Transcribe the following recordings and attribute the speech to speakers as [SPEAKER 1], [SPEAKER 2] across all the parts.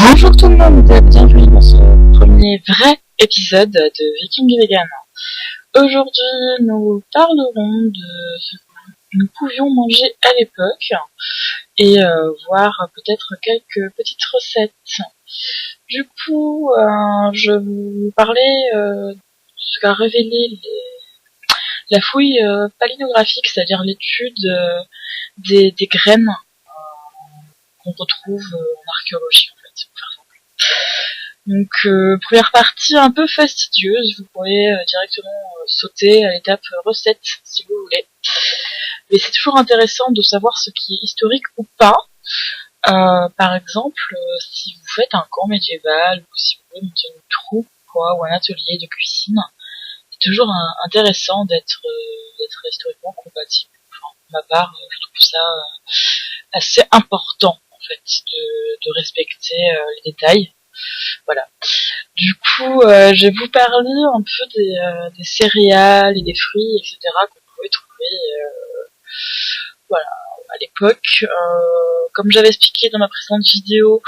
[SPEAKER 1] Bonjour tout le monde, bienvenue dans ce premier vrai épisode de Viking Vegan. Aujourd'hui, nous parlerons de ce que nous pouvions manger à l'époque et voir peut-être quelques petites recettes. Du coup, je vais vous parler de ce qu'a révélé la fouille palinographique, c'est-à-dire l'étude des graines qu'on retrouve en archéologie en fait, pour faire simple. Donc première partie un peu fastidieuse, vous pourrez directement sauter à l'étape recette si vous voulez. Mais c'est toujours intéressant de savoir ce qui est historique ou pas. Par exemple, si vous faites un camp médiéval ou si vous voulez monter une troupe ou un atelier de cuisine, c'est toujours intéressant d'être historiquement compatible. Enfin, pour ma part, je trouve ça assez important en fait de respecter les détails. Voilà. Du coup, je vais vous parler un peu des céréales et des fruits, etc. qu'on pouvait trouver voilà, à l'époque. Comme j'avais expliqué dans ma précédente vidéo,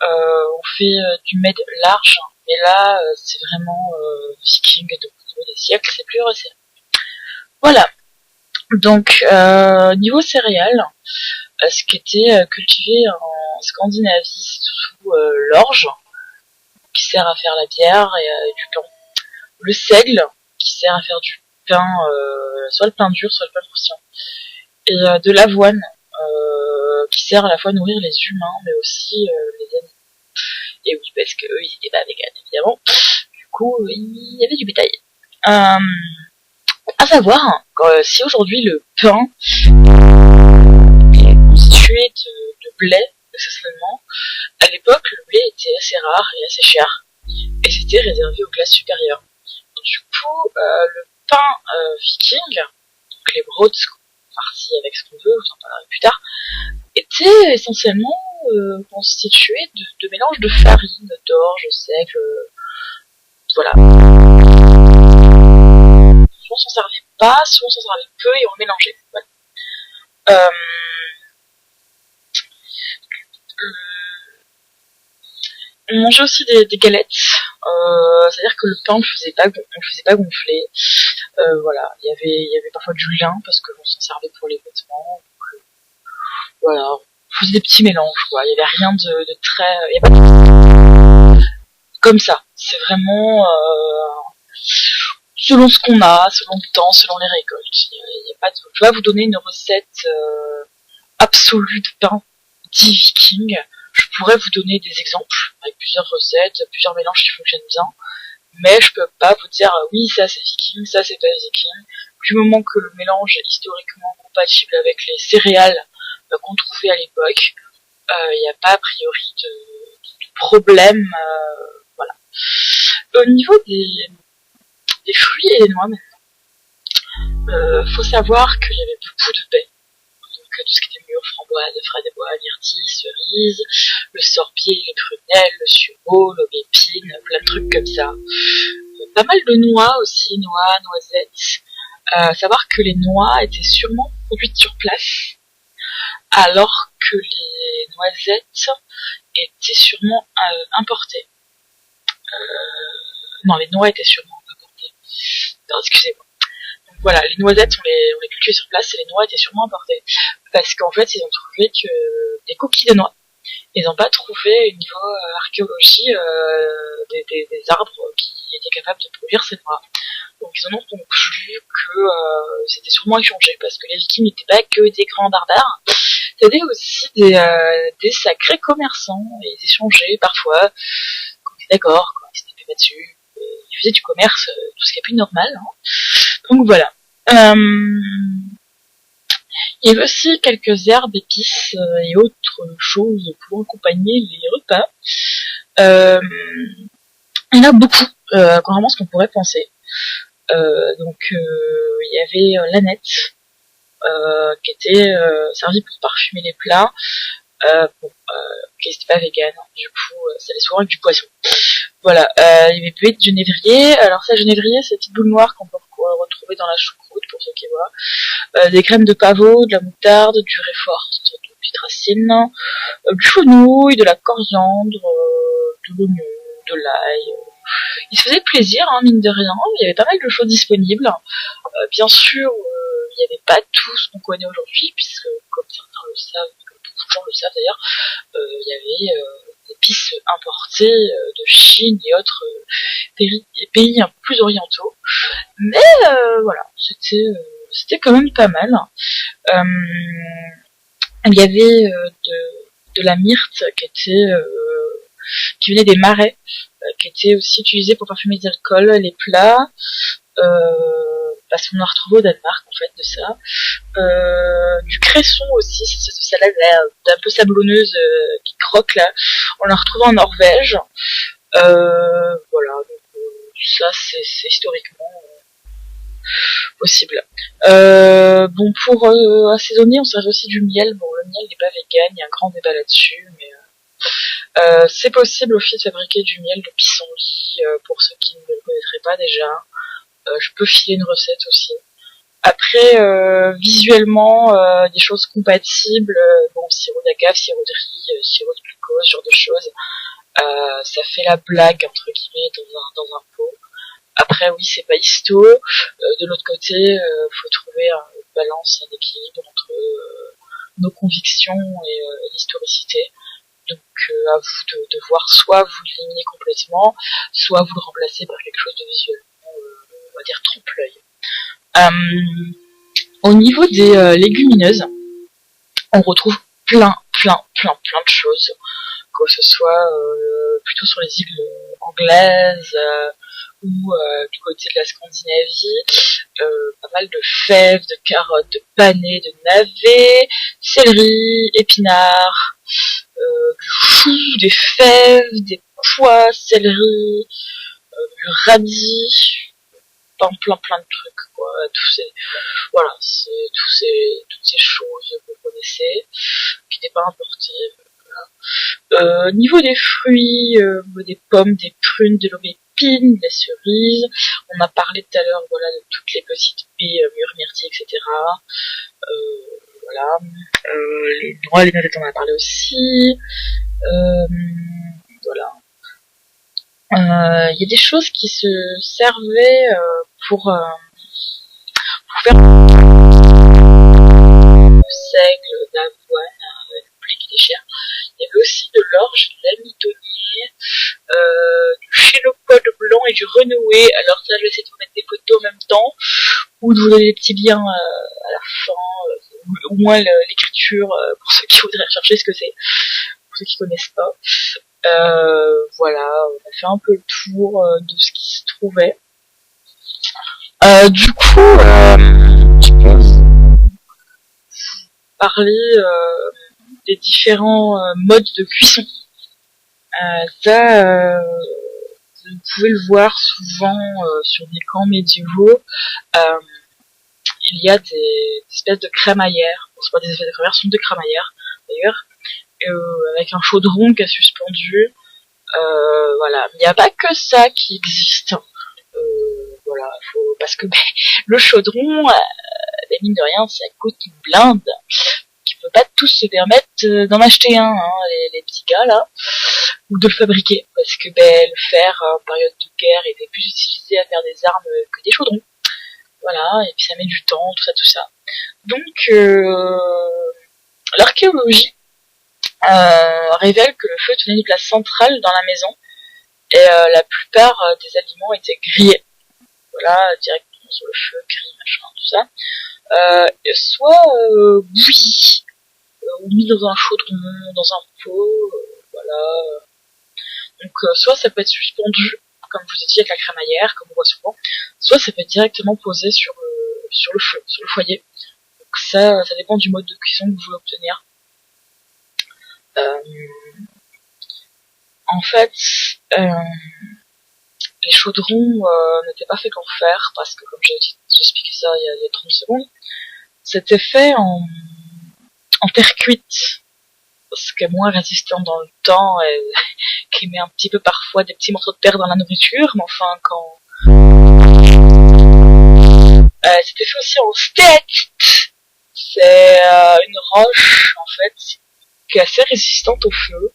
[SPEAKER 1] on fait du made large, mais là, c'est vraiment viking, donc au niveau des siècles, c'est plus récent. Voilà. Donc, niveau céréales, ce qui était cultivé en Scandinavie sous l'orge, qui sert à faire la bière et du pain. Le seigle, qui sert à faire du pain, soit le pain dur, soit le pain croustillant. Et de l'avoine, qui sert à la fois à nourrir les humains, mais aussi les animaux. Et oui, parce que eux, ils étaient pas véganes, évidemment. Du coup, il y avait du bétail. À savoir, si aujourd'hui le pain est constitué de blé, essentiellement, à l'époque, le blé était assez rare et assez cher, et c'était réservé aux classes supérieures. Du coup, le pain viking, donc les brods farcis avec ce qu'on veut, vous en parlerez plus tard, était essentiellement constitué de mélanges de farine, d'orge, seigle, voilà. Souvent on s'en servait pas, souvent on s'en servait peu et on le mélangeait. Voilà. On mangeait aussi des galettes, c'est-à-dire que le pain on le faisait pas gonfler. Voilà, il y avait parfois du lin parce que l'on s'en servait pour les vêtements. Donc, voilà, on faisait des petits mélanges, quoi. Il y avait rien de très, il y a pas de... comme ça. C'est vraiment selon ce qu'on a, selon le temps, selon les récoltes. Il y a pas de... Je vais vous donner une recette absolue de pain dit viking. Je pourrais vous donner des exemples avec plusieurs recettes, plusieurs mélanges qui fonctionnent bien, mais je peux pas vous dire oui ça c'est viking, ça c'est pas viking. Du moment que le mélange est historiquement compatible avec les céréales qu'on trouvait à l'époque, il n'y a pas a priori de problème. Voilà. Au niveau des fruits et des noix maintenant, faut savoir qu'il y avait beaucoup de baies. Donc tout ce qui était mûr, framboise, fraises des bois, myrtilles, cerises, le sorbier, les prunelles, le sureau, l'aubépine, plein de trucs comme ça. Pas mal de noix aussi, noix, noisettes. Savoir que les noix étaient sûrement produites sur place, alors que les noisettes étaient sûrement importées. Non, les noix étaient sûrement importées. Non, excusez-moi. Donc voilà, les noisettes, on les cultivait sur place et les noix étaient sûrement importées. Parce qu'en fait, ils ont trouvé que des coquilles de noix. Ils n'ont pas trouvé au niveau archéologie des arbres qui étaient capables de produire ces noix. Donc ils en ont conclu que c'était sûrement échangé, parce que les Vikings n'étaient pas que des grands barbares, c'était aussi des sacrés commerçants, et ils échangeaient parfois, qu'on est d'accord, quoi, ils s'étaient pas dessus, ils faisaient du commerce, tout ce qui est plus normal, hein. Donc voilà. Il y avait aussi quelques herbes, épices et autres choses pour accompagner les repas. Il y en a beaucoup, contrairement à ce qu'on pourrait penser. Donc il y avait l'aneth, qui était servie pour parfumer les plats, qui n'était pas vegan, du coup ça allait souvent avec du poisson. Voilà, il y avait buée de genévrier. Alors ça, genévrier, c'est la petite boule noire qu'on peut retrouver dans la choucroute pour ceux qui voient. Des crèmes de pavot, de la moutarde, du réfort, petites racines, du fenouil, de la coriandre, de l'oignon, de l'ail. Il se faisait plaisir, hein, mine de rien. Il y avait pas mal de choses disponibles. Bien sûr, il n'y avait pas tout ce qu'on connaît aujourd'hui, puisque, comme certains le savent, comme beaucoup de gens le savent d'ailleurs, il y avait des épices importées de Chine et autres pays un peu plus orientaux. Mais voilà, c'était quand même pas mal. Il y avait de la myrte qui venait des marais, qui était aussi utilisée pour parfumer des alcools, les plats. Parce qu'on a retrouvé au Danemark en fait de ça. Du cresson aussi, c'est cette salade là, un peu sablonneuse qui croque là. On l'a retrouvé en Norvège. Voilà, donc ça c'est historiquement possible. Bon, pour assaisonner, on servait aussi du miel. Bon, le miel n'est pas vegan, il y a un grand débat là-dessus, mais c'est possible aussi de fabriquer du miel de pissenlit, pour ceux qui ne le connaîtraient pas déjà. Je peux filer une recette aussi. Après, visuellement, des choses compatibles, bon, sirop d'agave, sirop de riz, sirop de glucose, ce genre de choses. Ça fait la blague, entre guillemets, dans un pot. Après, oui, c'est pas histo. De l'autre côté, faut trouver une balance, un équilibre entre nos convictions et l'historicité. Donc, à vous de voir, soit vous l'éliminez complètement, soit vous le remplacez par quelque chose de visuel. On va dire trompe-l'œil. Au niveau des légumineuses, on retrouve plein de choses, que ce soit plutôt sur les îles anglaises ou du côté de la Scandinavie, pas mal de fèves, de carottes, de panais, de navets, céleri, épinards, du chou, des fèves, des pois, céleri, du radis, plein de trucs, quoi. Voilà, c'est toutes ces choses que vous connaissez, qui n'étaient pas importées. Voilà. Niveau des fruits, des pommes, des prunes, de l'aubépine, des cerises. On a parlé tout à l'heure, voilà, de toutes les petites baies, mûres, myrtilles, etc. Voilà. Les noix, les noisettes, on en a parlé aussi. Voilà. Il y a des choses qui se servaient pour faire du seigle, d'avoine, qui déchire. Il y avait aussi de l'orge, de l'amidonnier, du chélopode blanc et du renoué. Alors ça, je vais essayer de vous mettre des photos en même temps, ou de vous donner des petits liens à la fin, au moins l'écriture, pour ceux qui voudraient rechercher ce que c'est, pour ceux qui connaissent pas. Voilà, on a fait un peu le tour de ce qui se trouvait. Du coup, je peux vous parler des différents modes de cuisson. Ça, vous pouvez le voir souvent sur des camps médiévaux. Il y a des espèces de crémaillères. Bon, c'est pas des espèces de crémaillères, ce sont des crémaillères d'ailleurs, avec un chaudron qui est suspendu. Voilà, il n'y a pas que ça qui existe. Voilà, parce que le chaudron, mine de rien, ça coûte une blinde. Qui peut pas tous se permettre d'en acheter un, hein, les petits gars là, ou de le fabriquer, parce que le fer en période de guerre était plus utilisé à faire des armes que des chaudrons. Voilà, et puis ça met du temps, tout ça. Donc l'archéologie révèle que le feu tenait une place centrale dans la maison, et la plupart des aliments étaient grillés. Voilà, directement sur le feu, gris, machin, tout ça. Soit bouillis, ou mis dans un chaudron, dans un pot, voilà. Donc soit ça peut être suspendu, comme je vous ai dit avec la crémaillère, comme on voit souvent, soit ça peut être directement posé sur le feu, sur le foyer. Donc ça dépend du mode de cuisson que vous voulez obtenir. En fait, les chaudrons n'étaient pas faits qu'en fer, parce que comme j'ai expliqué ça il y a 30 secondes, c'était fait en terre cuite, parce qu'elle est moins résistante dans le temps, et qui met un petit peu parfois des petits morceaux de terre dans la nourriture, mais enfin quand... c'était fait aussi en stéatite. C'est une roche, en fait, qui est assez résistante au feu.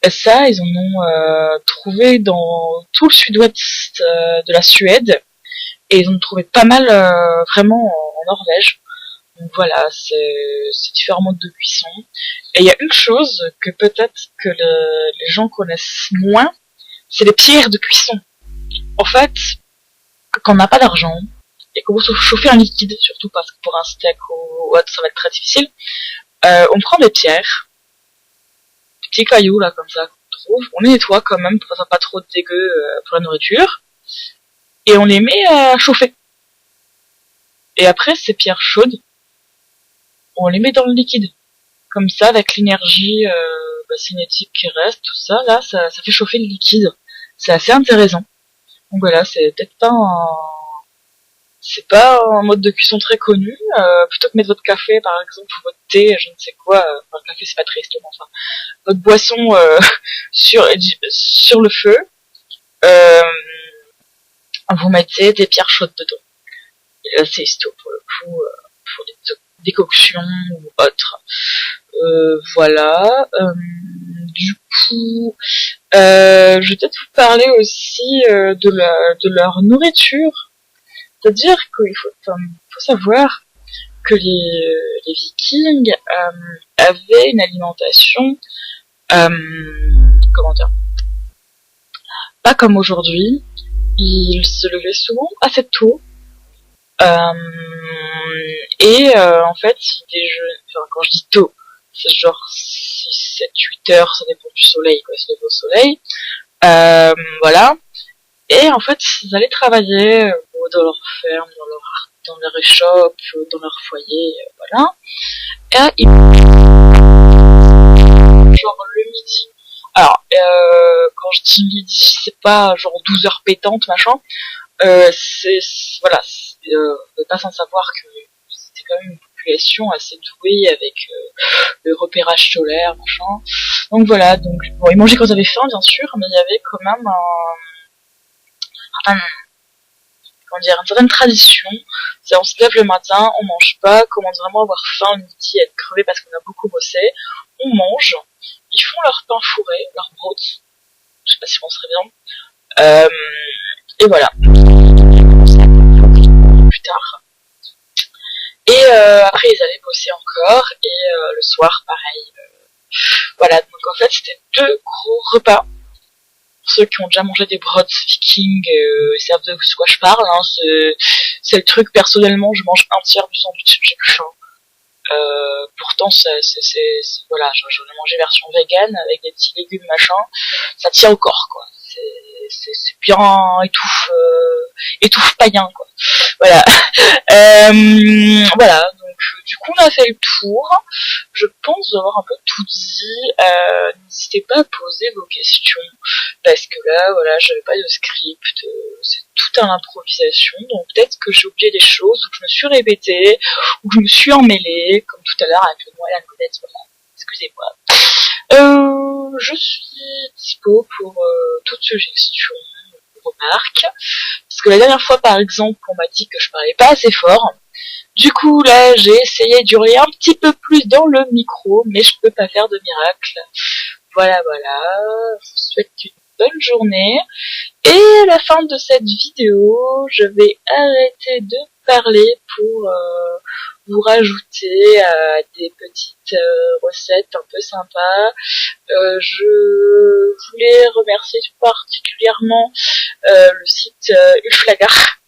[SPEAKER 1] Et ça, ils en ont trouvé dans tout le sud-ouest de la Suède, et ils en ont trouvé pas mal vraiment en Norvège. Donc voilà, c'est différents modes de cuisson. Et il y a une chose que peut-être que les gens connaissent moins, c'est les pierres de cuisson. En fait, quand on n'a pas d'argent, et qu'on veut chauffer un liquide, surtout parce que pour un steak ou autre, ça va être très difficile, on prend des pierres, des petits cailloux là comme ça qu'on trouve, on les nettoie quand même pour que ça soit pas trop dégueu pour la nourriture, et on les met à chauffer. Et après, ces pierres chaudes, on les met dans le liquide. Comme ça, avec l'énergie cinétique qui reste, tout ça, là, ça fait chauffer le liquide. C'est assez intéressant. Donc voilà, c'est peut-être pas c'est pas un mode de cuisson très connu. Plutôt que mettre votre café, par exemple, ou votre thé, je ne sais quoi, enfin, le café c'est pas très triste, mais enfin, votre boisson sur le feu, euh, vous mettez des pierres chaudes dedans. Et là, c'est histo pour le coup, pour des décoctions ou autres. Voilà. Du coup, je vais peut-être vous parler aussi de leur nourriture. C'est-à-dire qu'il faut savoir que les Vikings avaient une alimentation, comment dire, pas comme aujourd'hui. Ils se levaient souvent assez tôt. En fait, quand je dis tôt, c'est genre 6, 7, 8 heures, ça dépend du soleil, quoi, se lever au soleil. Voilà. Et en fait, ils allaient travailler dans leur ferme, dans leur échoppe, dans leur foyer, voilà. Et ils genre le midi. Alors, quand je dis midi, c'est pas genre 12 heures pétantes, machin. Voilà, on n'est pas sans savoir que c'était quand même une population assez douée avec le repérage solaire, machin. Donc voilà, donc bon, ils mangeaient quand ils avaient faim, bien sûr, mais il y avait quand même une certaine tradition. C'est on se lève le matin, on mange pas, commence vraiment à avoir faim le midi, à être crevé parce qu'on a beaucoup bossé. On mange, ils font leur pain fourré, leur brot, je sais pas si on serait bien. Et voilà. Plus tard. Et après ils allaient bosser encore, et le soir pareil. Voilà, donc en fait c'était 2 gros repas. Pour ceux qui ont déjà mangé des brods vikings, ils savent de quoi je parle, hein. C'est le truc, personnellement je mange un tiers du sandwich, j'ai plus faim. Pourtant voilà, j'en ai mangé version vegan avec des petits légumes machin, ça tient au corps quoi. C'est bien étouffe païen quoi. Voilà. Voilà, donc du coup on a fait le tour. Je pense avoir un peu tout dit. N'hésitez pas à poser vos questions, parce que là voilà, j'avais pas de script, c'est tout à l'improvisation, donc peut-être que j'ai oublié des choses, ou que je me suis répétée, ou que je me suis emmêlée, comme tout à l'heure avec le noix et la noisette, voilà. Excusez-moi. Je suis dispo pour toute suggestion, remarque. Parce que la dernière fois, par exemple, on m'a dit que je parlais pas assez fort. Du coup, là, j'ai essayé d'hurler un petit peu plus dans le micro, mais je peux pas faire de miracle. Voilà, voilà. Je vous souhaite une bonne journée. Et à la fin de cette vidéo, je vais arrêter de parler pour vous rajouter des petites recettes un peu sympas. Je voulais remercier tout particulièrement le site Ulflagar,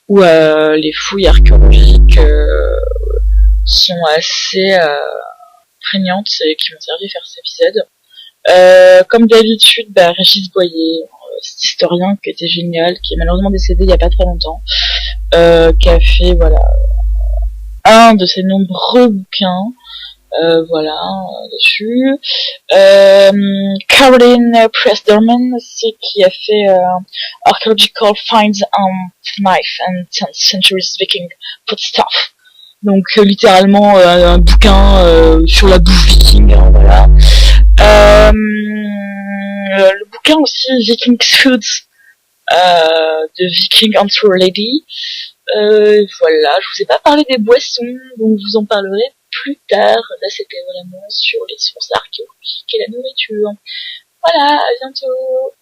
[SPEAKER 1] où les fouilles archéologiques sont assez prégnantes et qui m'ont servi à faire cet épisode. Comme d'habitude, Régis Boyer, cet historien qui était génial, qui est malheureusement décédé il y a pas très longtemps, qui a fait voilà un de ses nombreux bouquins, voilà dessus. Caroline Pressderman aussi, qui a fait Archaeological Finds on Knife and 10th Centuries Viking Foodstuff. Donc littéralement un bouquin sur la bouffe viking, hein, voilà. Le bouquin aussi Viking Foods de Viking Answer Lady. Voilà, je vous ai pas parlé des boissons, donc je vous en parlerai plus tard. Là, c'était vraiment sur les sources archéologiques et la nourriture. Voilà, à bientôt.